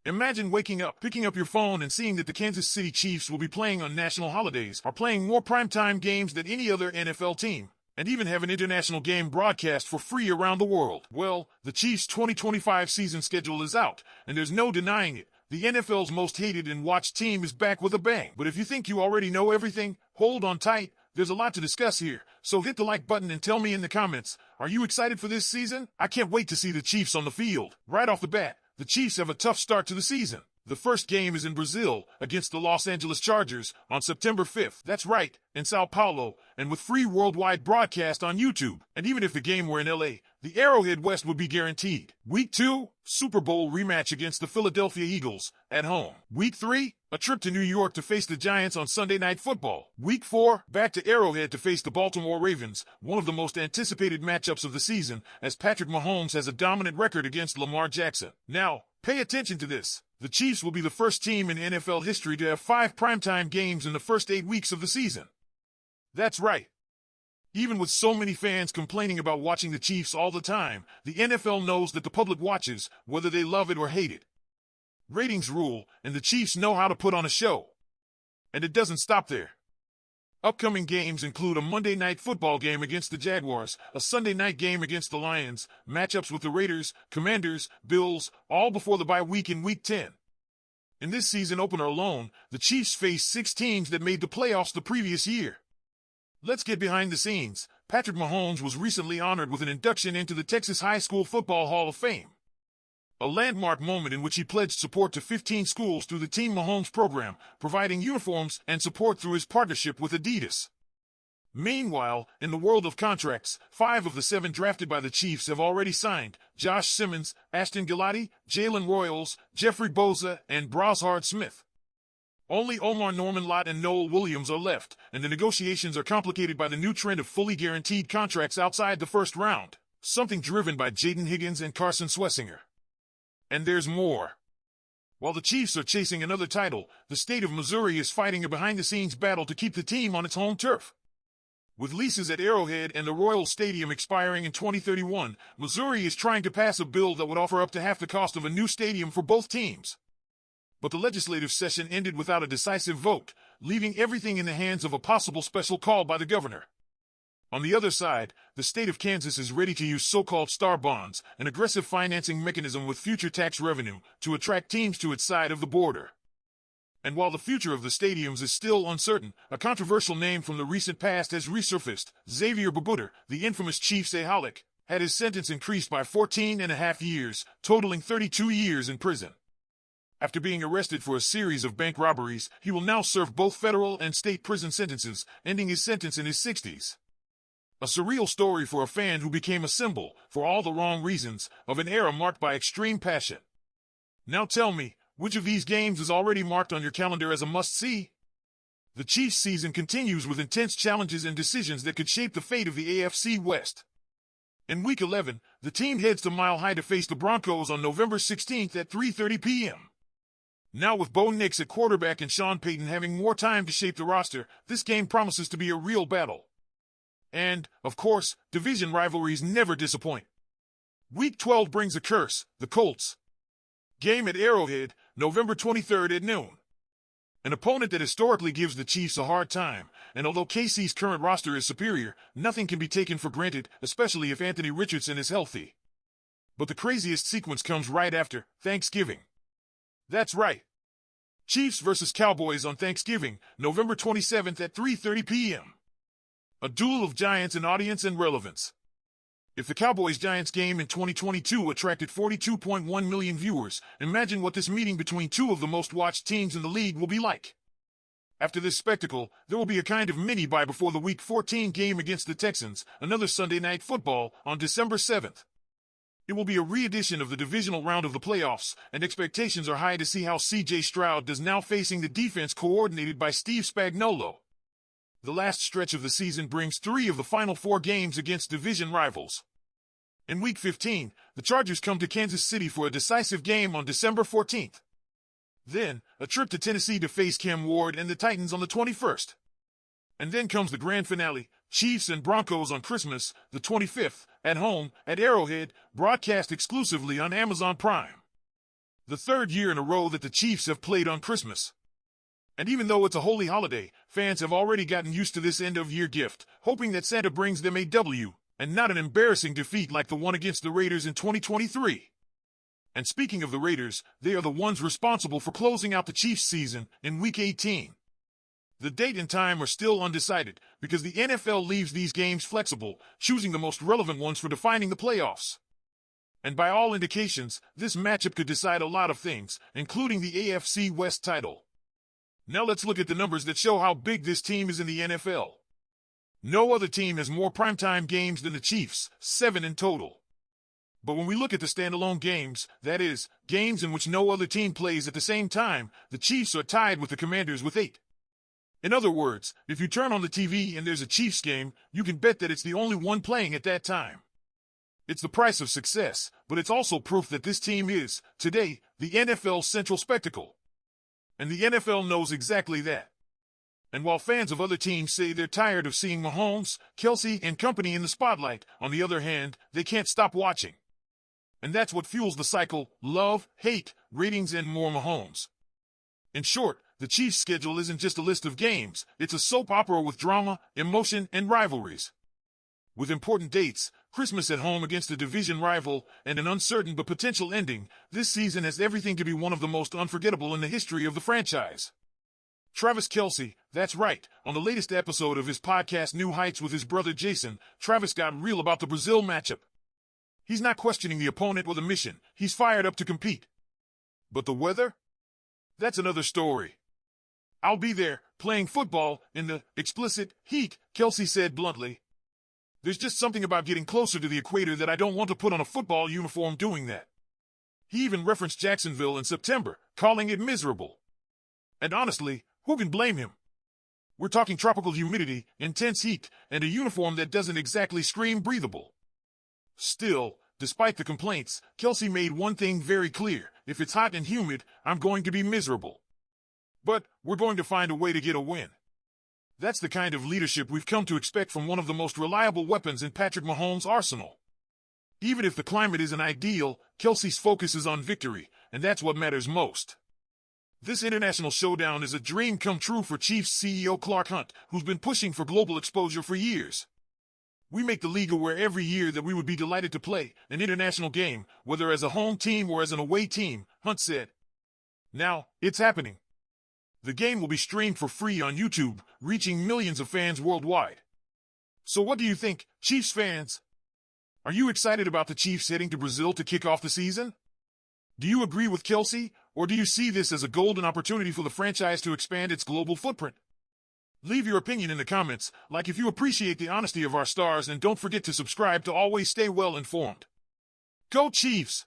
Imagine waking up, picking up your phone, and seeing that the Kansas City Chiefs will be playing on national holidays, are playing more primetime games than any other NFL team, and even have an international game broadcast for free around the world. Well, the Chiefs' 2025 season schedule is out, and there's no denying it. The NFL's most hated and watched team is back with a bang. But if you think you already know everything, hold on tight. There's a lot to discuss here, so hit the like button and tell me in the comments, are you excited for this season? I can't wait to see the Chiefs on the field. Right off the bat, the Chiefs have a tough start to the season. The first game is in Brazil against the Los Angeles Chargers on September 5th. That's right, in Sao Paulo, and with free worldwide broadcast on YouTube. And even if the game were in LA, the Arrowhead West would be guaranteed. Week 2, Super Bowl rematch against the Philadelphia Eagles at home. Week 3, a trip to New York to face the Giants on Sunday Night Football. Week 4, back to Arrowhead to face the Baltimore Ravens, one of the most anticipated matchups of the season, as Patrick Mahomes has a dominant record against Lamar Jackson. Now, pay attention to this. The Chiefs will be the first team in NFL history to have 5 primetime games in the first 8 weeks of the season. That's right. Even with so many fans complaining about watching the Chiefs all the time, the NFL knows that the public watches, whether they love it or hate it. Ratings rule, and the Chiefs know how to put on a show. And it doesn't stop there. Upcoming games include a Monday Night Football game against the Jaguars, a Sunday night game against the Lions, matchups with the Raiders, Commanders, Bills, all before the bye week in Week 10. In this season opener alone, the Chiefs faced 6 teams that made the playoffs the previous year. Let's get behind the scenes. Patrick Mahomes was recently honored with an induction into the Texas High School Football Hall of Fame, a landmark moment in which he pledged support to 15 schools through the Team Mahomes program, providing uniforms and support through his partnership with Adidas. Meanwhile, in the world of contracts, 5 of the 7 drafted by the Chiefs have already signed: Josh Simmons, Ashton Gillotte, Jalen Royals, Jeffrey Boza, and Brashard Smith. Only Omar Norman Lott and Noel Williams are left, and the negotiations are complicated by the new trend of fully guaranteed contracts outside the first round, something driven by Jaden Higgins and Carson Swessinger. And there's more. While the Chiefs are chasing another title, the state of Missouri is fighting a behind-the-scenes battle to keep the team on its home turf. With leases at Arrowhead and the Royal Stadium expiring in 2031, Missouri is trying to pass a bill that would offer up to half the cost of a new stadium for both teams. But the legislative session ended without a decisive vote, leaving everything in the hands of a possible special call by the governor. On the other side, the state of Kansas is ready to use so-called star bonds, an aggressive financing mechanism with future tax revenue, to attract teams to its side of the border. And while the future of the stadiums is still uncertain, a controversial name from the recent past has resurfaced. Xavier Babuter, the infamous Chiefs aholic, had his sentence increased by 14.5 years, totaling 32 years in prison. After being arrested for a series of bank robberies, he will now serve both federal and state prison sentences, ending his sentence in his 60s. A surreal story for a fan who became a symbol, for all the wrong reasons, of an era marked by extreme passion. Now tell me, which of these games is already marked on your calendar as a must-see? The Chiefs season continues with intense challenges and decisions that could shape the fate of the AFC West. In Week 11, the team heads to Mile High to face the Broncos on November 16th at 3:30 p.m. Now with Bo Nix at quarterback and Sean Payton having more time to shape the roster, this game promises to be a real battle. And, of course, division rivalries never disappoint. Week 12 brings a curse, the Colts. Game at Arrowhead, November 23rd at noon. An opponent that historically gives the Chiefs a hard time, and although KC's current roster is superior, nothing can be taken for granted, especially if Anthony Richardson is healthy. But the craziest sequence comes right after Thanksgiving. That's right. Chiefs versus Cowboys on Thanksgiving, November 27th at 3:30 p.m. A duel of giants in audience and relevance. If the Cowboys-Giants game in 2022 attracted 42.1 million viewers, imagine what this meeting between 2 of the most watched teams in the league will be like. After this spectacle, there will be a kind of mini-bye before the Week 14 game against the Texans, another Sunday Night Football, on December 7th. It will be a re-edition of the divisional round of the playoffs, and expectations are high to see how C.J. Stroud does now facing the defense coordinated by Steve Spagnuolo. The last stretch of the season brings 3 of the final 4 games against division rivals. In Week 15, the Chargers come to Kansas City for a decisive game on December 14th. Then, a trip to Tennessee to face Cam Ward and the Titans on the 21st. And then comes the grand finale, Chiefs and Broncos on Christmas, the 25th, at home, at Arrowhead, broadcast exclusively on Amazon Prime. the third year in a row that the Chiefs have played on Christmas. And even though it's a holy holiday, fans have already gotten used to this end-of-year gift, hoping that Santa brings them a W, and not an embarrassing defeat like the one against the Raiders in 2023. And speaking of the Raiders, they are the ones responsible for closing out the Chiefs season in Week 18. The date and time are still undecided because the NFL leaves these games flexible, choosing the most relevant ones for defining the playoffs. And by all indications, this matchup could decide a lot of things, including the AFC West title. Now let's look at the numbers that show how big this team is in the NFL. No other team has more primetime games than the Chiefs, 7 in total. But when we look at the standalone games, that is, games in which no other team plays at the same time, the Chiefs are tied with the Commanders with 8. In other words, if you turn on the TV and there's a Chiefs game, you can bet that it's the only one playing at that time. It's the price of success, but it's also proof that this team is, today, the NFL's central spectacle. And the NFL knows exactly that. And while fans of other teams say they're tired of seeing Mahomes, Kelce, and company in the spotlight, on the other hand, they can't stop watching. And that's what fuels the cycle: love, hate, ratings, and more Mahomes. In short, the Chiefs' schedule isn't just a list of games, it's a soap opera with drama, emotion, and rivalries. With important dates, Christmas at home against a division rival, and an uncertain but potential ending, this season has everything to be one of the most unforgettable in the history of the franchise. Travis Kelce, that's right, on the latest episode of his podcast New Heights with his brother Jason, Travis got real about the Brazil matchup. He's not questioning the opponent or the mission, he's fired up to compete. But the weather? That's another story. "I'll be there, playing football, in the explicit heat," Kelce said bluntly. "There's just something about getting closer to the equator that I don't want to put on a football uniform doing that." He even referenced Jacksonville in September, calling it miserable. And honestly, who can blame him? We're talking tropical humidity, intense heat, and a uniform that doesn't exactly scream breathable. Still, despite the complaints, Kelce made one thing very clear: if it's hot and humid, I'm going to be miserable. But we're going to find a way to get a win. That's the kind of leadership we've come to expect from one of the most reliable weapons in Patrick Mahomes' arsenal. Even if the climate isn't ideal, Kelce's focus is on victory, and that's what matters most. This international showdown is a dream come true for Chiefs CEO Clark Hunt, who's been pushing for global exposure for years. "We make the league aware every year that we would be delighted to play an international game, whether as a home team or as an away team," Hunt said. Now, it's happening. The game will be streamed for free on YouTube, reaching millions of fans worldwide. So what do you think, Chiefs fans? Are you excited about the Chiefs heading to Brazil to kick off the season? Do you agree with Kelce, or do you see this as a golden opportunity for the franchise to expand its global footprint? Leave your opinion in the comments, like if you appreciate the honesty of our stars, and don't forget to subscribe to always stay well informed. Go Chiefs!